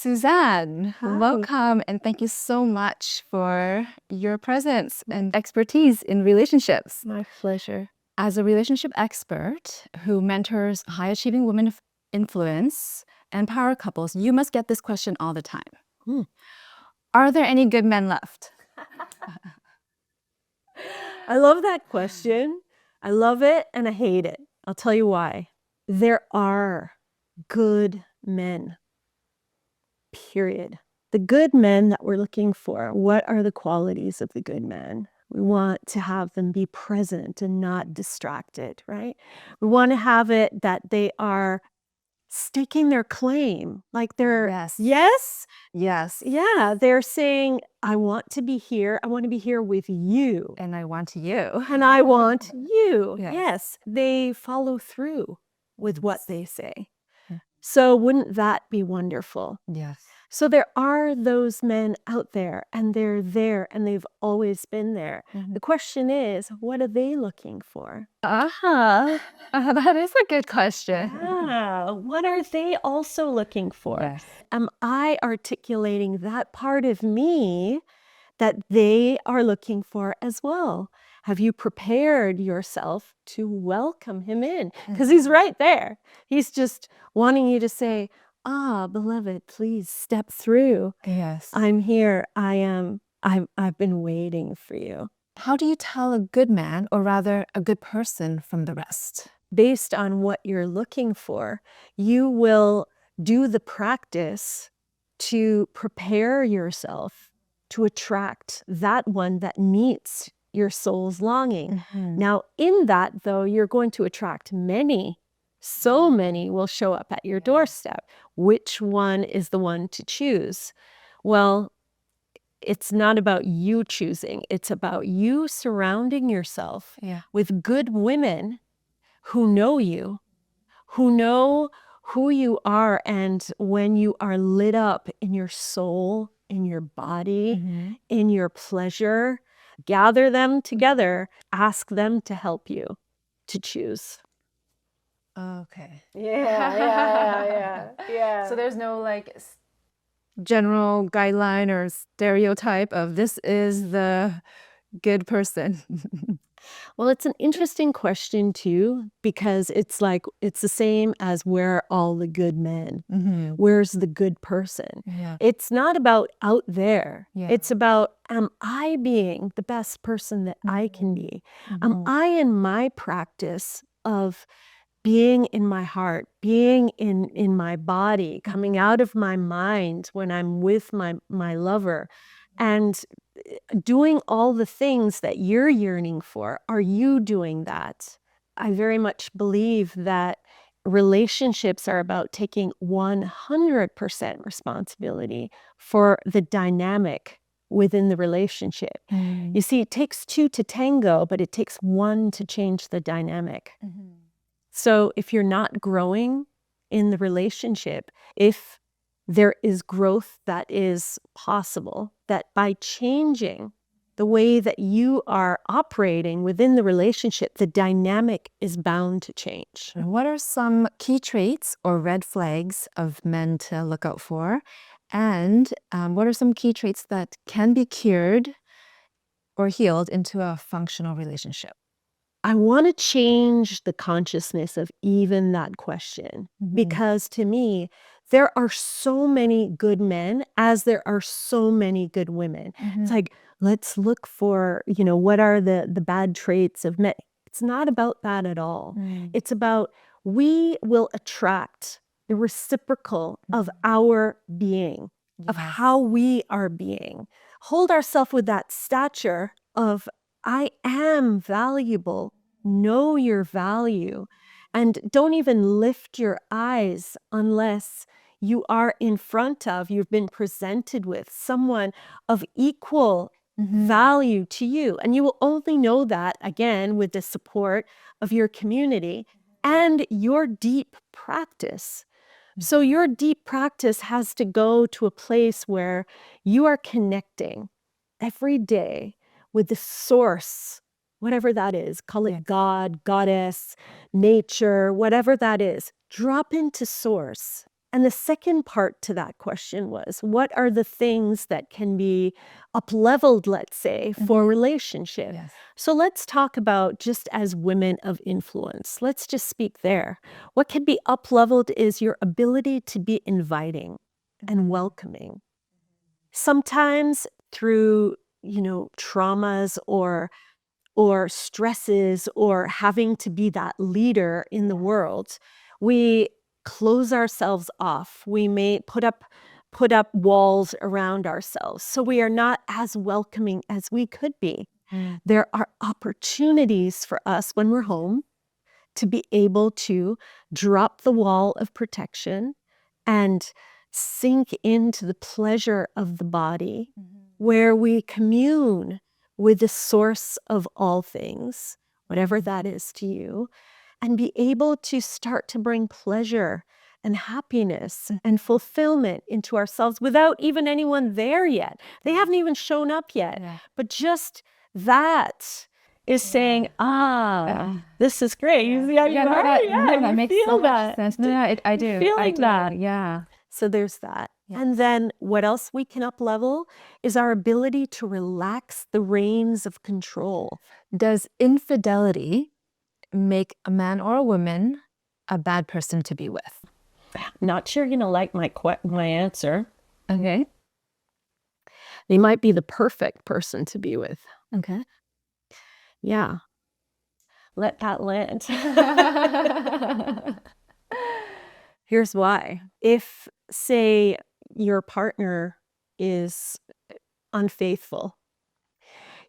Suzanne, Hi. welcome and thank you so much for your presence and expertise in relationships. My pleasure. As a relationship expert who mentors high-achieving women of influence and power couples, you must get this question all the time. Hmm. Are there any good men left? I love that question. I love it and I hate it. I'll tell you why. There are good men, period. The good men that we're looking for, what are the qualities of the good men? We want to have them be present and not distracted, right? We want to have it that they are staking their claim, like they're, Yes. yes? Yes. Yeah, they're saying, I want to be here. I want to be here with you. And I want you. And I want you. Yes. Yes, they follow through with what they say. Yeah. So wouldn't that be wonderful? Yes. So there are those men out there, and they're there, and they've always been there. The question is, what are they looking for? That is a good question. Yeah, what are they also looking for? Yes. Am I articulating that part of me that they are looking for as well? Have you prepared yourself to welcome him in? Because he's right there. He's just wanting you to say, beloved, please step through. Yes. I'm here. I've been waiting for you. How do you tell a good man, or rather a good person, from the rest? Based on what you're looking for, you will do the practice to prepare yourself to attract that one that meets your soul's longing. Now, in that, though, you're going to attract many. So many will show up at your doorstep. Which one is the one to choose? Well, it's not about you choosing. It's about you surrounding yourself with good women who know you, who know who you are, and when you are lit up in your soul, in your body, in your pleasure, gather them together, ask them to help you to choose. Okay. Yeah. So there's no like general guideline or stereotype of this is the good person. Well, it's an interesting question too, because it's like, it's the same as where are all the good men? Where's the good person? Yeah. It's not about out there. Yeah. It's about, am I being the best person that I can be? Am I in my practice of being in my heart, being in my body, coming out of my mind when I'm with my lover, and doing all the things that you're yearning for? Are you doing that? I very much believe that relationships are about taking 100% responsibility for the dynamic within the relationship. You see, it takes two to tango, but it takes one to change the dynamic. So if you're not growing in the relationship, if there is growth that is possible, that by changing the way that you are operating within the relationship, the dynamic is bound to change. What are some key traits or red flags of men to look out for? And what are some key traits that can be cured or healed into a functional relationship? I want to change the consciousness of even that question, because to me, there are so many good men as there are so many good women. It's like, let's look for, what are the bad traits of men? It's not about that at all. It's about, we will attract the reciprocal of our being, of how we are being. Hold ourselves with that stature of, I am valuable. Know your value. And don't even lift your eyes unless you are in front of, you've been presented with someone of equal value to you. And you will only know that, again, with the support of your community and your deep practice. So your deep practice has to go to a place where you are connecting every day with the source, whatever that is. Call it God, goddess, nature, whatever that is. Drop into source And the second part to that question was, what are the things that can be up-leveled, let's say, for relationship? Yes. So let's talk about, just as women of influence, let's just speak there. What can be up-leveled is your ability to be inviting and welcoming. Sometimes through, traumas or stresses or having to be that leader in the world, we close ourselves off. We may put up walls around ourselves. So we are not as welcoming as we could be. There are opportunities for us when we're home to be able to drop the wall of protection and sink into the pleasure of the body, where we commune with the source of all things, whatever that is to you, and be able to start to bring pleasure and happiness and fulfillment into ourselves without even anyone there yet. They haven't even shown up yet. Yeah. But just that is saying, this is great. You see how you are? That You makes feel so much that. sense. No, I do. Feeling that. Yeah. So there's that. Yeah. And then what else we can up level is our ability to relax the reins of control. Does infidelity make a man or a woman a bad person to be with? Not sure you're gonna like my answer. Okay. They might be the perfect person to be with. Okay. Yeah. Let that land. Here's why. If, say, your partner is unfaithful,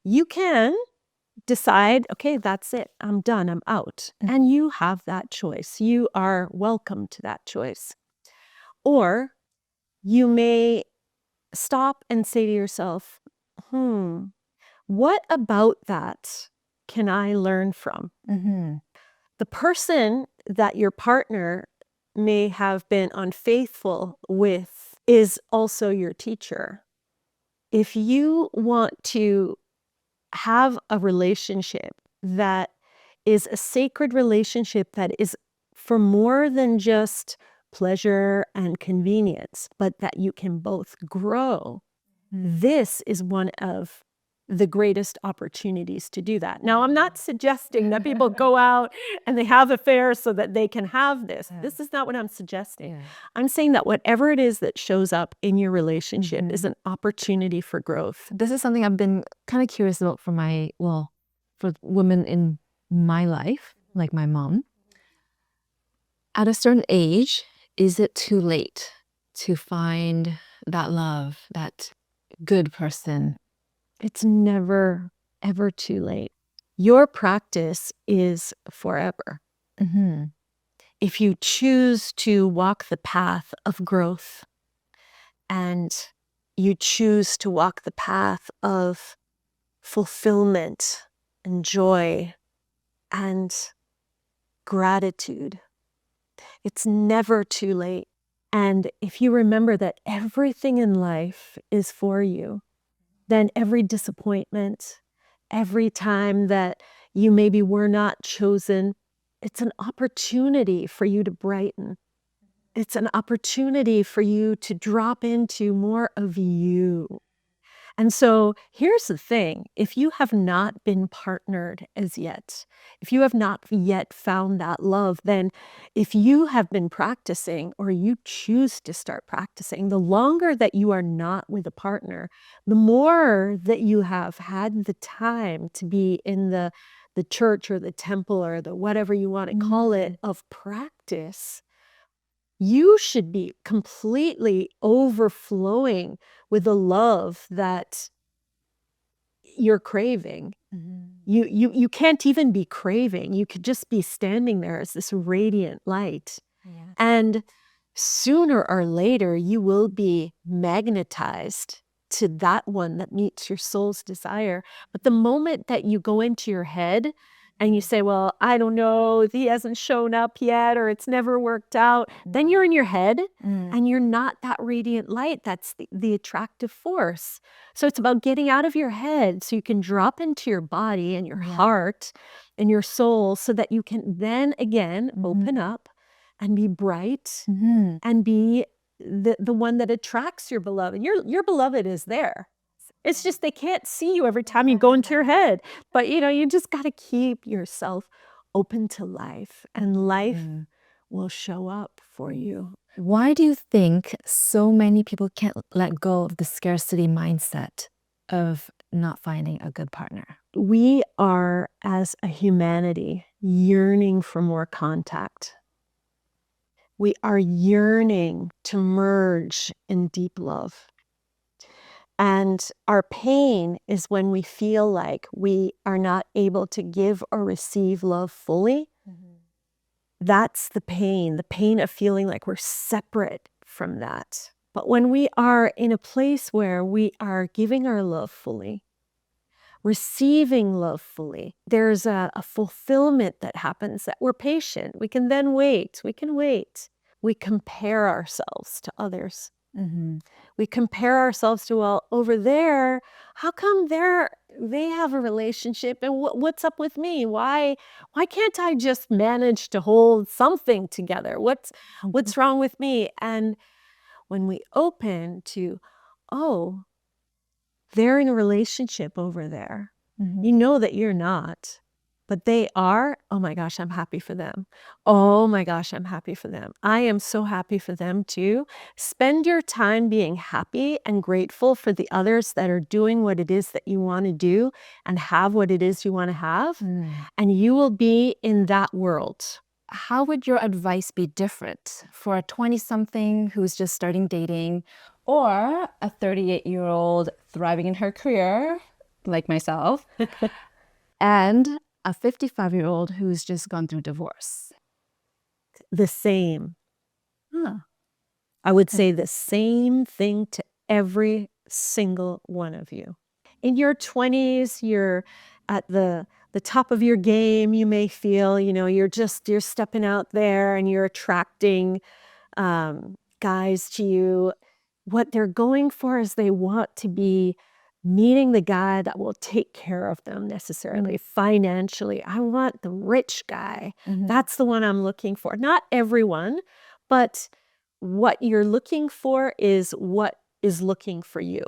you can decide, okay, that's it. I'm done. I'm out. And you have that choice. You are welcome to that choice. Or you may stop and say to yourself, what about that can I learn from? The person that your partner may have been unfaithful with is also your teacher. If you want to have a relationship that is a sacred relationship that is for more than just pleasure and convenience, but that you can both grow, this is one of the greatest opportunities to do that. Now, I'm not suggesting that people go out and they have affairs so that they can have this. This is not what I'm suggesting. Yeah. I'm saying that whatever it is that shows up in your relationship is an opportunity for growth. This is something I've been kind of curious about for women in my life, like my mom. At a certain age, is it too late to find that love, that good person? It's never, ever too late. Your practice is forever. If you choose to walk the path of growth and you choose to walk the path of fulfillment and joy and gratitude, it's never too late. And if you remember that everything in life is for you, then every disappointment, every time that you maybe were not chosen, it's an opportunity for you to brighten. It's an opportunity for you to drop into more of you. And so here's the thing. If you have not been partnered as yet, if you have not yet found that love, then if you have been practicing or you choose to start practicing, the longer that you are not with a partner, the more that you have had the time to be in the church or the temple or the whatever you want to call it of practice, you should be completely overflowing with the love that you're craving. You can't even be craving. You could just be standing there as this radiant light. And sooner or later, you will be magnetized to that one that meets your soul's desire. But the moment that you go into your head and you say, well, I don't know, he hasn't shown up yet, or it's never worked out, then you're in your head and you're not that radiant light. That's the attractive force. So it's about getting out of your head so you can drop into your body and your heart and your soul so that you can then again open up and be bright Mhm. and be the one that attracts your beloved. Your beloved is there. It's just they can't see you every time you go into your head. But you just got to keep yourself open to life, and life Mhm. will show up for you. Why do you think so many people can't let go of the scarcity mindset of not finding a good partner? We are, as a humanity, yearning for more contact. We are yearning to merge in deep love. And our pain is when we feel like we are not able to give or receive love fully. That's the pain of feeling like we're separate from that. But when we are in a place where we are giving our love fully, receiving love fully, there's a fulfillment that happens, that we're patient. We can then wait. We can wait. We compare ourselves to others. Mhm. We compare ourselves to, well, over there, how come they have a relationship and what's up with me? Why can't I just manage to hold something together? What's wrong with me? And when we open to, oh, they're in a relationship over there. Mhm. You know that you're not, but they are. Oh my gosh, I'm happy for them. Oh my gosh, I'm happy for them. I am so happy for them too. Spend your time being happy and grateful for the others that are doing what it is that you want to do and have what it is you want to have, and you will be in that world. How would your advice be different for a 20-something who's just starting dating, or a 38-year-old thriving in her career, like myself, and a 55-year-old who's just gone through divorce? The same. Huh. I would say the same thing to every single one of you. In your 20s, you're at the top of your game. You may feel, you're stepping out there and you're attracting guys to you. What they're going for is they want to be meeting the guy that will take care of them necessarily financially. I want the rich guy. That's the one I'm looking for. Not everyone, but what you're looking for is what is looking for you.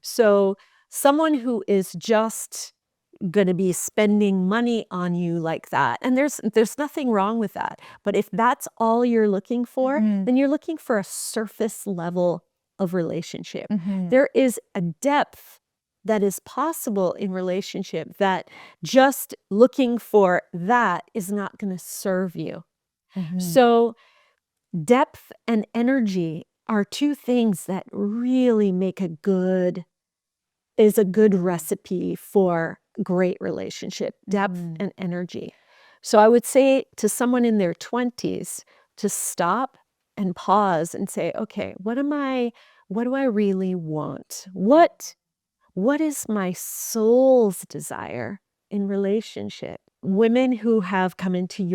So someone who is just going to be spending money on you like that, and there's nothing wrong with that, but if that's all you're looking for, then you're looking for a surface level of relationship. There is a depth that is possible in relationship that just looking for that is not going to serve you. So depth and energy are two things that really make a good recipe for great relationship, depth and energy. So I would say to someone in their 20s to stop and pause and say, okay, what do I really want? What is my soul's desire in relationship? Women who have come into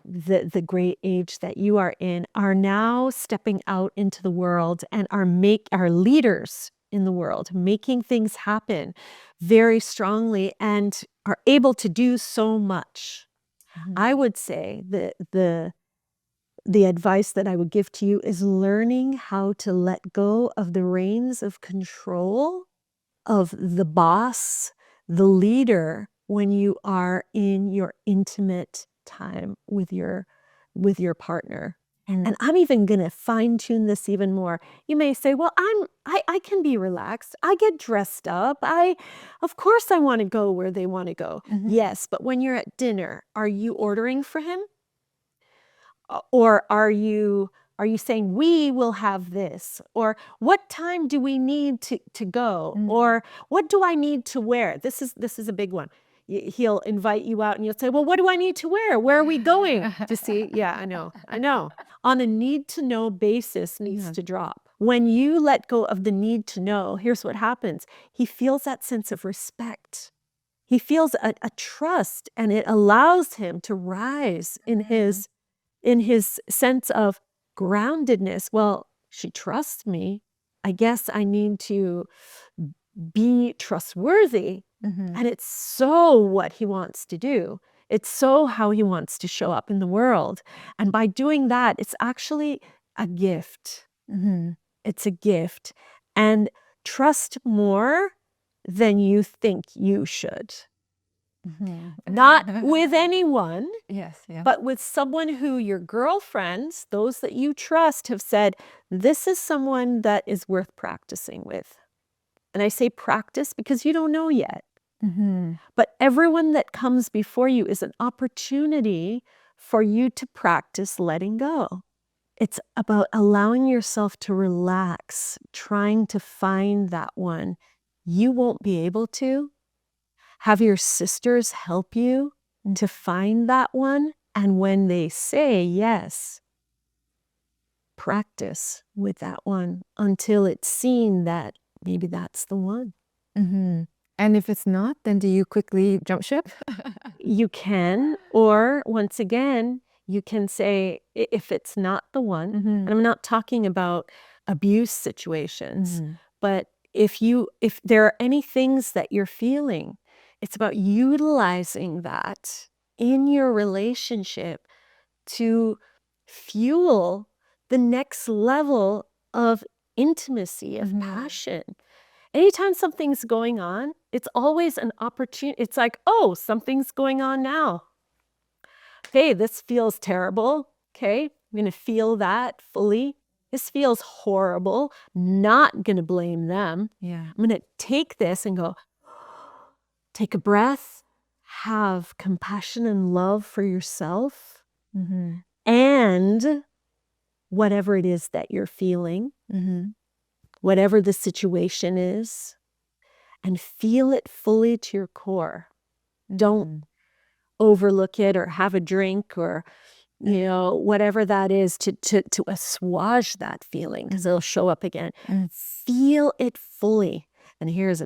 the great age that you are in are now stepping out into the world and are leaders in the world, making things happen very strongly and are able to do so much. I would say that the advice that I would give to you is learning how to let go of the reins of control of the boss, the leader, when you are in your intimate time with your partner. And I'm even going to fine tune this even more. You may say, well, I can be relaxed. I get dressed up. Of course I want to go where they want to go. Yes, but when you're at dinner, are you ordering for him? Or are you saying, we will have this? Or what time do we need to go? Or what do I need to wear? This is a big one. He'll invite you out and you'll say, well, what do I need to wear? Where are we going? Do you see? Yeah, I know. On a need to know basis needs to drop. When you let go of the need to know, here's what happens. He feels that sense of respect. He feels a trust, and it allows him to rise in his sense of groundedness. Well, she trusts me. I guess I need to be trustworthy. And it's so what he wants to do. It's so how he wants to show up in the world. And by doing that, it's actually a gift. It's a gift. And trust more than you think you should. Not with anyone, Yes, yeah. but with someone who your girlfriends, those that you trust, have said, this is someone that is worth practicing with. And I say practice because you don't know yet. But everyone that comes before you is an opportunity for you to practice letting go. It's about allowing yourself to relax, trying to find that one. You won't be able to. Have your sisters help you to find that one. And when they say yes, practice with that one until it's seen that maybe that's the one. And if it's not, then do you quickly jump ship? You can, or once again, you can say, if it's not the one, and I'm not talking about abuse situations, but if there are any things that you're feeling, it's about utilizing that in your relationship to fuel the next level of intimacy, of passion. Anytime something's going on, it's always an opportunity. It's like, oh, something's going on now. Okay, this feels terrible. Okay, I'm going to feel that fully. This feels horrible. Not going to blame them. Yeah. I'm going to take this and go, take a breath, have compassion and love for yourself, and whatever it is that you're feeling, whatever the situation is, and feel it fully to your core. Don't overlook it or have a drink or, whatever that is to assuage that feeling, because it'll show up again. Feel it fully. And here's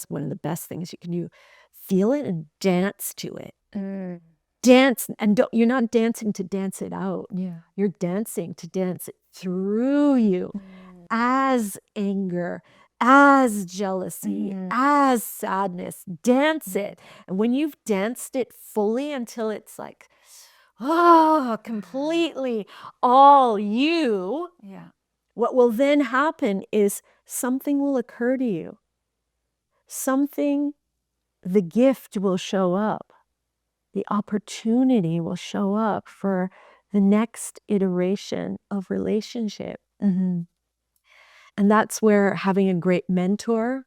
one of the best things you can do. Feel it and dance to it. Dance, and you're not dancing to dance it out. Yeah. You're dancing to dance it through you as anger, as jealousy, as sadness. Dance it. And when you've danced it fully until it's like, completely all you, what will then happen is something will occur to you. The gift will show up. The opportunity will show up for the next iteration of relationship. And that's where having a great mentor,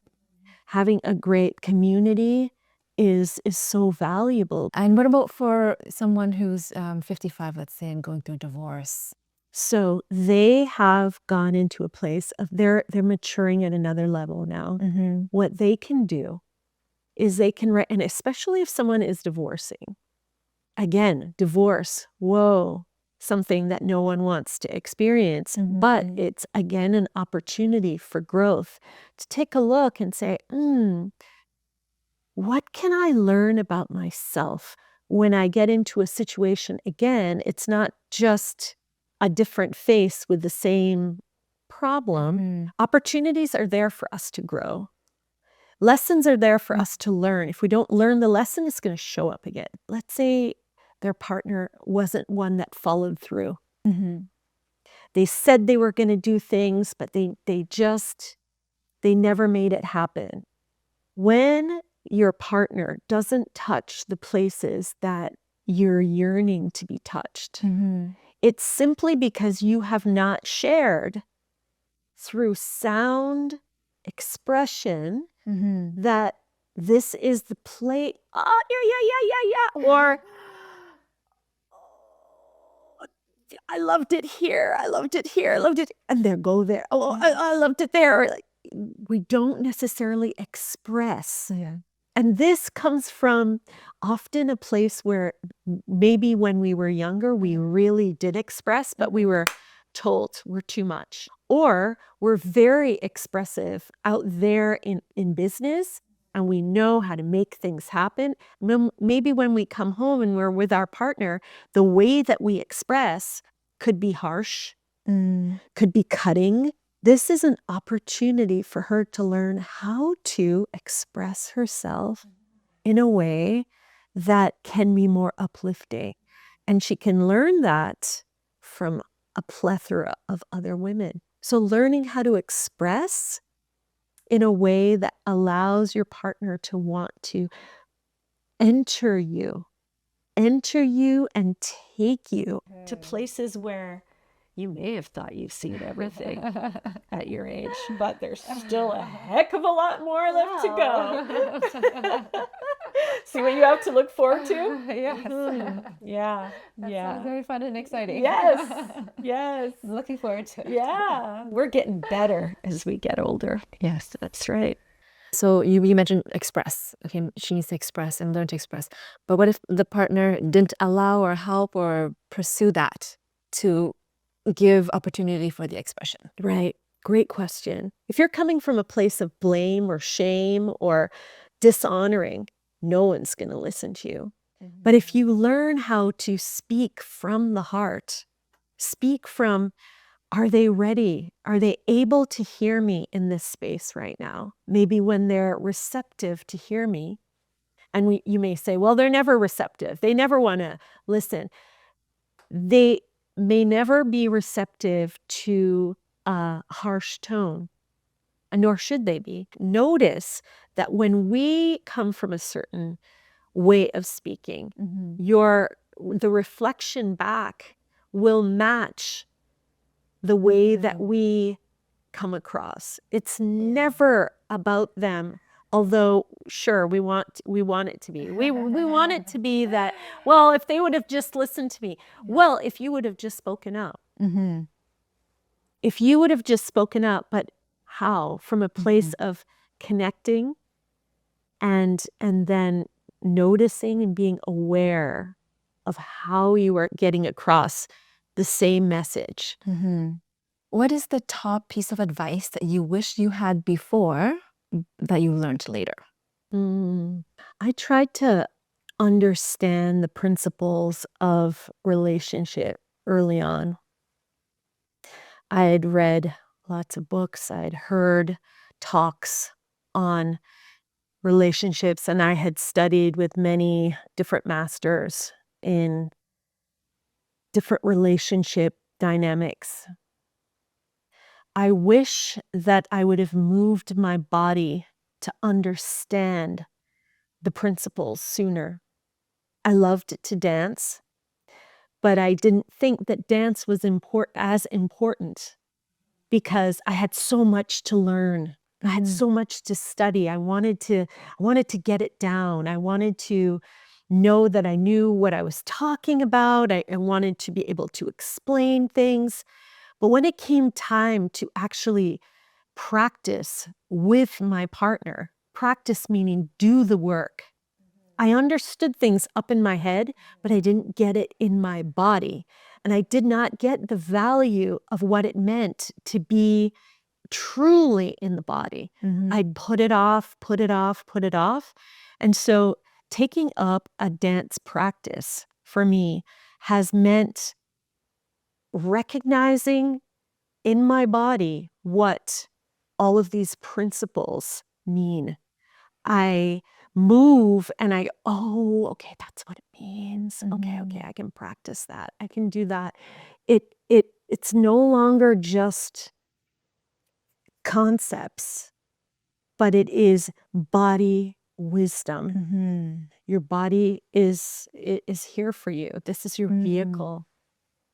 having a great community is so valuable. And what about for someone who's 55, let's say, and going through a divorce? So they have gone into a place of they're maturing at another level now. What they can do is they can and especially if someone is divorcing. Again, divorce, whoa, something that no one wants to experience, but it's again an opportunity for growth to take a look and say, what can I learn about myself when I get into a situation again? It's not just a different face with the same problem. Opportunities are there for us to grow. Lessons are there for us to learn. If we don't learn the lesson, it's going to show up again. Let's say their partner wasn't one that followed through. They said they were going to do things, but they never made it happen. When your partner doesn't touch the places that you're yearning to be touched, it's simply because you have not shared through sound expression that this is the place. Oh, yeah. Or I loved it here. I loved it here. I loved it. And then go there. Oh, I loved it there. Or like, we don't necessarily express. And this comes from often a place where maybe when we were younger, we really did express, but we were told we're too much. Or we're very expressive out there in business, and we know how to make things happen. Maybe when we come home and we're with our partner, the way that we express could be harsh, could be cutting. This is an opportunity for her to learn how to express herself in a way that can be more uplifting. And she can learn that from a plethora of other women. So learning how to express in a way that allows your partner to want to enter you and take you to places where you may have thought you've seen everything at your age, but there's still a heck of a lot more left to go. See what you have to look forward to? Yes. Yeah. That Yeah. sounds very fun and exciting. Yes. Yes. Looking forward to it. Yeah. We're getting better as we get older. Yes. That's right. So you mentioned express. Okay, she needs to express and learn to express. But what if the partner didn't allow or help or pursue that to give opportunity for the expression? Right. Great question. If you're coming from a place of blame or shame or dishonoring, no one's going to listen to you. But if you learn how to speak from the heart, speak from, are they ready? Are they able to hear me in this space right now? Maybe when they're receptive to hear me. And you may say, well, they're never receptive. They never want to listen. They may never be receptive to a harsh tone, nor should they be. Notice that when we come from a certain way of speaking, the reflection back will match the way that we come across. It's never about them. Although, sure, we want it to be. We want it to be that, well, if they would have just listened to me. Well, if you would have just spoken up. If you would have just spoken up, but how? From a place of connecting and then noticing and being aware of how you are getting across the same message. What is the top piece of advice that you wish you had before that you learned later? I tried to understand the principles of relationship early on. I had read lots of books. I'd heard talks on relationships, and I had studied with many different masters in different relationship dynamics. I wish that I would have moved my body to understand the principles sooner. I loved to dance, but I didn't think that dance was as important because I had so much to learn. I had so much to study. I wanted to get it down. I wanted to know that I knew what I was talking about. I wanted to be able to explain things. But when it came time to actually practice with my partner, practice meaning do the work, I understood things up in my head, but I didn't get it in my body. And I did not get the value of what it meant to be truly in the body. I'd put it off. And so taking up a dance practice for me has meant recognizing in my body what all of these principles mean. I move and I, oh, okay, that's what it means. Okay, I can practice that. I can do that. It's no longer just concepts, but it is body wisdom. Your body is here for you. This is your vehicle.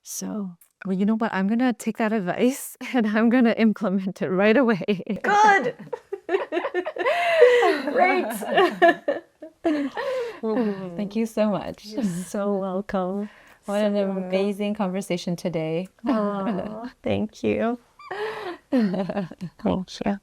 So, well, you know what? I'm going to take that advice and I'm going to implement it right away. good. Great. Thank you so much. You're so welcome. What an amazing conversation today. Oh, thank you. Thank you.